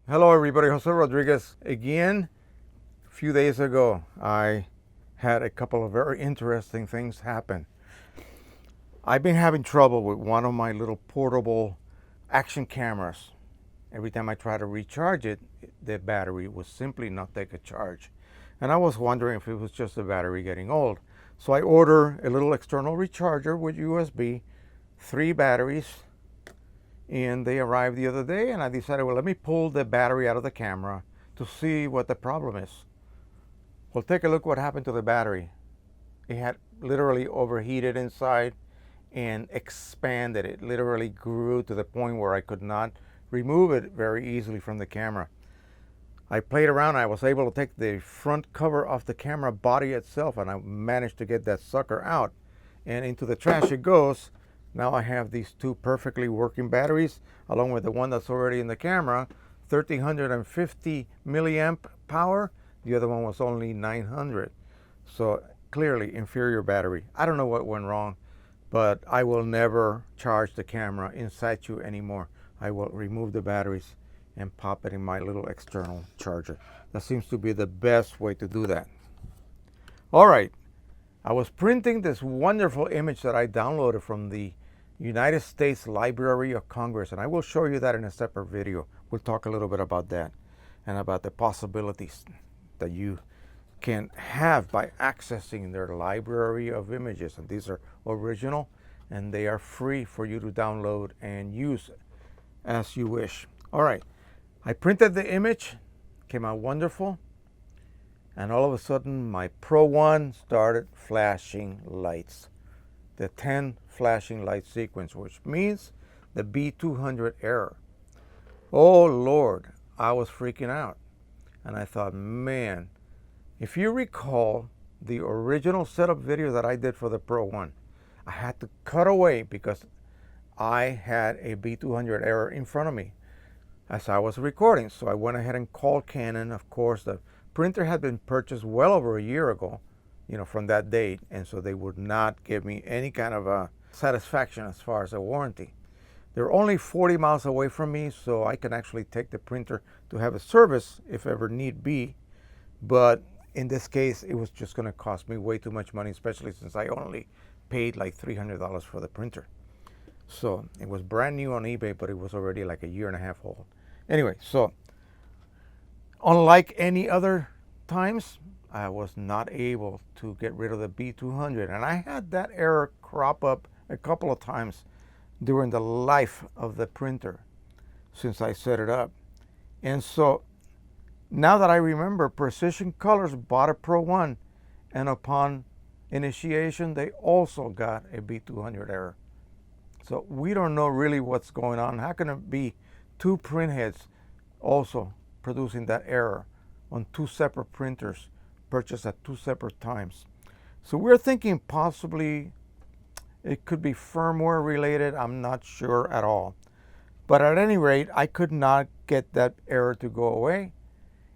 Hello everybody, Jose Rodriguez again. A few days ago I had a couple of very interesting things happen. I've been having trouble with one of my little portable action cameras. Every time I try to recharge it, the battery would simply not take a charge. And I was wondering if it was just the battery getting old. So I ordered a little external recharger with USB, 3 batteries, and they arrived the other day, and I decided, well, let me pull the battery out of the camera to see what the problem is. Well, take a look what happened to the battery. It had literally overheated inside and expanded. It literally grew to the point where I could not remove it very easily from the camera. I played around. I was able to take the front cover off the camera body itself, and I managed to get that sucker out, and into the trash it goes. Now I have these 2 perfectly working batteries along with the one that's already in the camera, 1350 milliamp power. The other one was only 900. So clearly inferior battery. I don't know what went wrong, but I will never charge the camera in situ anymore. I will remove the batteries and pop it in my little external charger. That seems to be the best way to do that. All right. I was printing this wonderful image that I downloaded from the United States Library of Congress, and I will show you that in a separate video. We'll talk a little bit about that and about the possibilities that you can have by accessing their library of images. And these are original, and they are free for you to download and use as you wish. All right, I printed the image, came out wonderful. And all of a sudden, my Pro-1 started flashing lights. The 10 flashing light sequence, which means the B200 error. Oh Lord, I was freaking out. And I thought, man, if you recall the original setup video that I did for the Pro-1, I had to cut away because I had a B200 error in front of me as I was recording. So I went ahead and called Canon. Of course, the printer had been purchased well over a year ago, from that date, and so they would not give me any kind of a satisfaction as far as a warranty. They're only 40 miles away from me, so I can actually take the printer to have a service if ever need be. But in this case, it was just going to cost me way too much money, especially since I only paid like $300 for the printer. So it was brand new on eBay, but it was already like a year and a half old. Anyway, so unlike any other times, I was not able to get rid of the B200. And I had that error crop up a couple of times during the life of the printer since I set it up. And so now that I remember, Precision Colors bought a Pro-1, and upon initiation, they also got a B200 error. So we don't know really what's going on. How can it be 2 printheads also producing that error on 2 separate printers purchased at 2 separate times? So we're thinking possibly it could be firmware related. I'm not sure at all. But at any rate, I could not get that error to go away.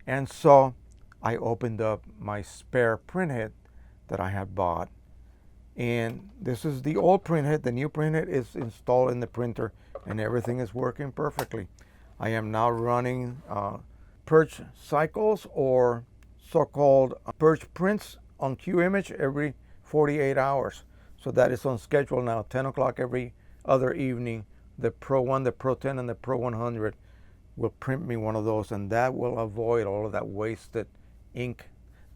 And so I opened up my spare printhead that I had bought. And this is the old printhead. The new printhead is installed in the printer, and everything is working perfectly. I am now running purge cycles, or so-called purge prints on QImage every 48 hours. So that is on schedule now, 10 o'clock every other evening. The Pro-1, the Pro-10, and the Pro-100 will print me one of those, and that will avoid all of that wasted ink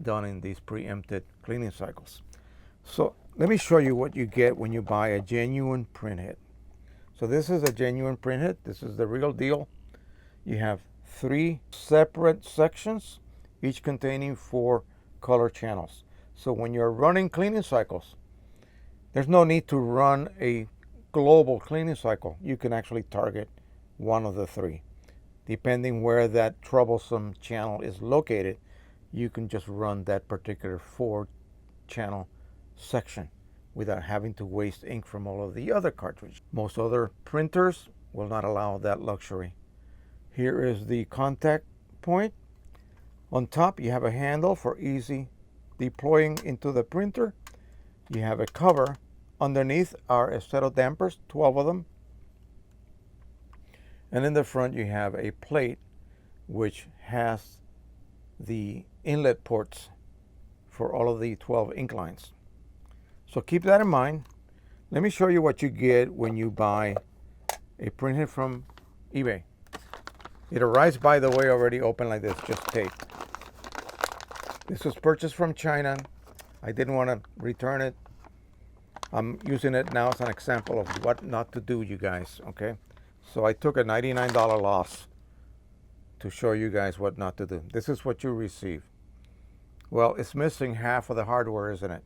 done in these preempted cleaning cycles. So let me show you what you get when you buy a genuine printhead. So this is a genuine printhead. This is the real deal. You have 3 separate sections, each containing 4 color channels. So when you're running cleaning cycles, there's no need to run a global cleaning cycle. You can actually target one of the 3. Depending where that troublesome channel is located, you can just run that particular 4-channel section without having to waste ink from all of the other cartridges. Most other printers will not allow that luxury. Here is the contact point. On top, you have a handle for easy deploying into the printer. You have a cover. Underneath are a set of dampers, 12 of them. And in the front, you have a plate which has the inlet ports for all of the 12 ink lines. So keep that in mind. Let me show you what you get when you buy a printhead from eBay. It arrives, by the way, already open like this, just taped. This was purchased from China. I didn't want to return it. I'm using it now as an example of what not to do, you guys, okay? So I took a $99 loss to show you guys what not to do. This is what you receive. Well, it's missing half of the hardware, isn't it?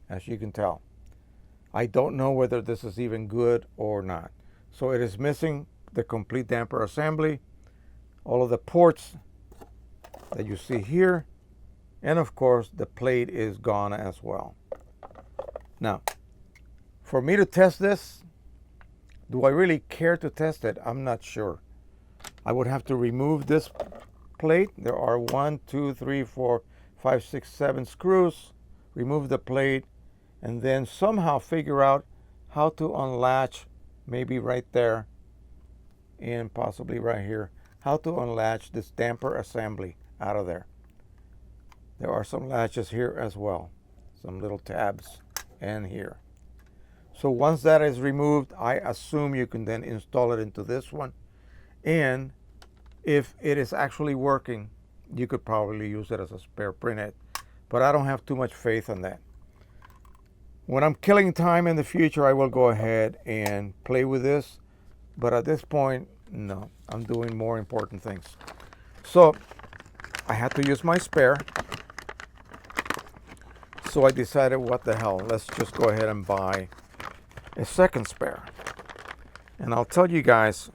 As you can tell. I don't know whether this is even good or not. So it is missing the complete damper assembly, all of the ports that you see here, and of course the plate is gone as well. Now, for me to test this, do I really care to test it? I'm not sure. I would have to remove this plate. There are 1, 2, 3, 4, 5, 6, 7 screws. Remove the plate and then somehow figure out how to unlatch, maybe right there and possibly right here, how to unlatch this damper assembly out of there. There are some latches here as well, some little tabs, and here. So once that is removed, I assume you can then install it into this one. And if it is actually working, you could probably use it as a spare printhead. But I don't have too much faith in that. When I'm killing time in the future, I will go ahead and play with this. But at this point, no, I'm doing more important things. So I had to use my spare. So I decided, what the hell, let's just go ahead and buy a second spare. And I'll tell you guys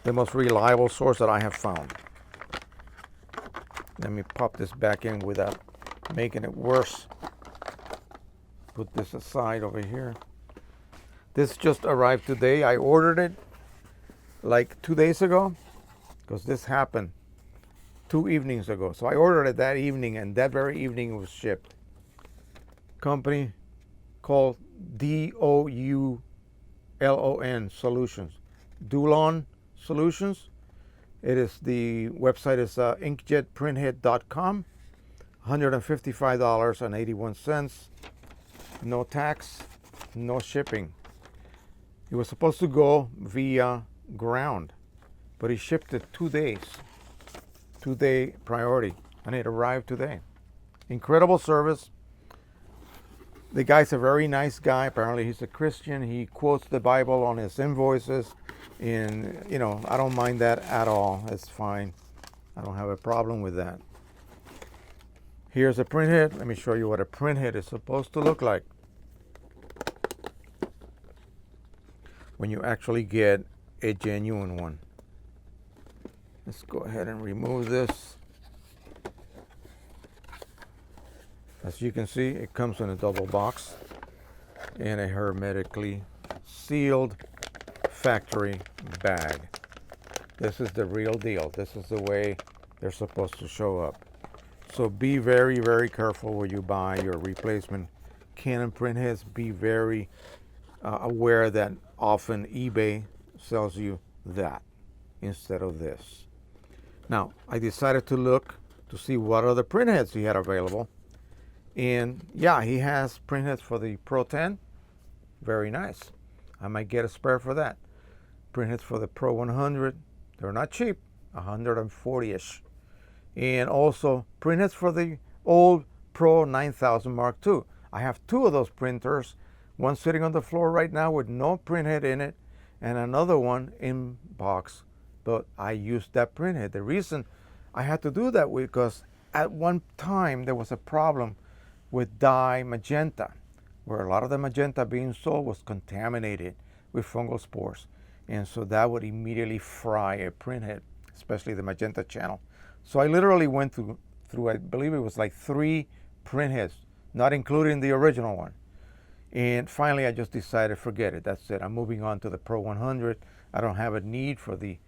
the most reliable source that I have found. Let me pop this back in without making it worse. Put this aside over here. This just arrived today. I ordered it like 2 days ago because this happened 2 evenings ago. So I ordered it that evening, and that very evening it was shipped. Company called DOULON Solutions. Doulon Solutions. It is, the website is inkjetprinthead.com. $155.81. No tax, no shipping. It was supposed to go via ground, but he shipped it 2 days. 2-day priority, and it arrived today. Incredible service. The guy's a very nice guy. Apparently he's a Christian. He quotes the Bible on his invoices. And, you know, I don't mind that at all. It's fine. I don't have a problem with that. Here's a printhead. Let me show you what a printhead is supposed to look like when you actually get a genuine one. Let's go ahead and remove this. As you can see, it comes in a double box and a hermetically sealed factory bag. This is the real deal. This is the way they're supposed to show up. So be very, very careful when you buy your replacement Canon printheads. Be very aware that often eBay sells you that instead of this. Now, I decided to look to see what other printheads he had available. And yeah, he has printheads for the Pro-10. Very nice. I might get a spare for that. Printheads for the Pro-100. They're not cheap, 140-ish. And also printheads for the old Pro-9000 Mark II. I have 2 of those printers. One sitting on the floor right now with no printhead in it, and another one in box. But I used that printhead. The reason I had to do that was because at one time there was a problem with dye magenta, where a lot of the magenta being sold was contaminated with fungal spores. And so that would immediately fry a printhead, especially the magenta channel. So I literally went through I believe it was like 3 printheads, not including the original one. And finally I just decided, forget it, that's it. I'm moving on to the Pro-100. I don't have a need for the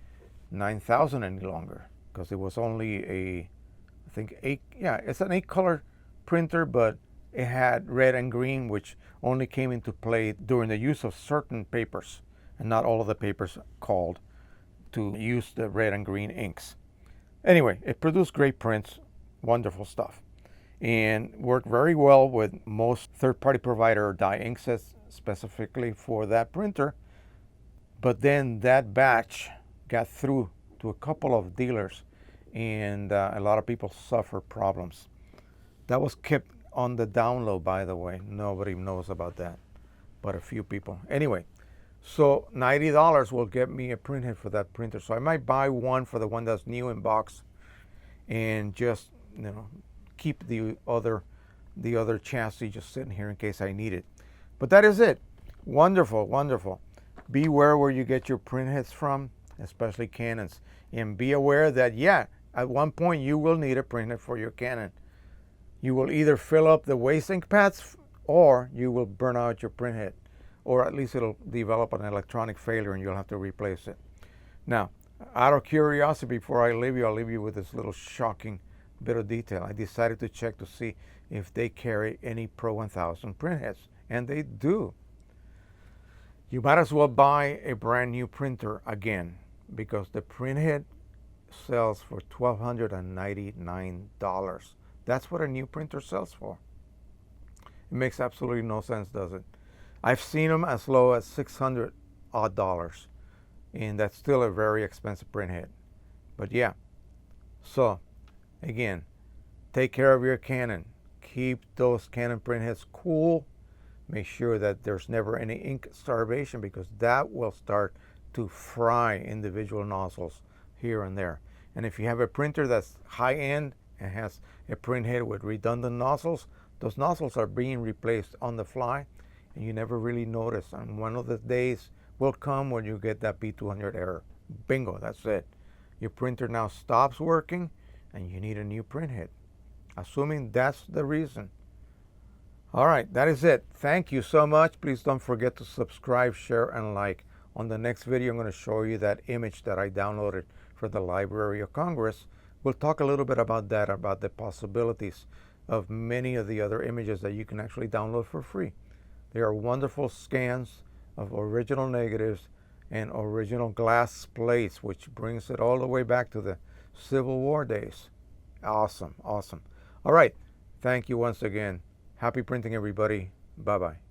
9000 any longer, because it was only a, I think, it's an 8-color printer, but it had red and green, which only came into play during the use of certain papers, and not all of the papers called to use the red and green inks. Anyway, it produced great prints, wonderful stuff, and worked very well with most third-party provider dye inksets specifically for that printer. But then that batch got through to a couple of dealers, and a lot of people suffer problems. That was kept on the down low, by the way. Nobody knows about that, but a few people. Anyway, so $90 will get me a printhead for that printer. So I might buy one for the one that's new in box, and just, you know, keep the other chassis just sitting here in case I need it. But that is it. Wonderful, wonderful. Beware where you get your printheads from, especially Canons, and be aware that, yeah, at one point you will need a printhead for your Canon. You will either fill up the waste ink pads, or you will burn out your printhead, or at least it'll develop an electronic failure and you'll have to replace it. Now, out of curiosity, before I leave you, I'll leave you with this little shocking bit of detail. I decided to check to see if they carry any Pro-1000 printheads, and they do. You might as well buy a brand new printer again, because the printhead sells for $1,299. That's what a new printer sells for. It makes absolutely no sense, does it? I've seen them as low as $600 odd, and that's still a very expensive printhead. But yeah, so again, take care of your Canon. Keep those Canon printheads cool. Make sure that there's never any ink starvation, because that will start to fry individual nozzles here and there. And if you have a printer that's high-end and has a printhead with redundant nozzles, those nozzles are being replaced on the fly, and you never really notice. And one of the days will come when you get that B200 error. Bingo, that's it. Your printer now stops working, and you need a new printhead, assuming that's the reason. All right, that is it. Thank you so much. Please don't forget to subscribe, share, and like. On the next video, I'm going to show you that image that I downloaded for the Library of Congress. We'll talk a little bit about that, about the possibilities of many of the other images that you can actually download for free. They are wonderful scans of original negatives and original glass plates, which brings it all the way back to the Civil War days. Awesome, awesome. All right, thank you once again. Happy printing, everybody. Bye-bye.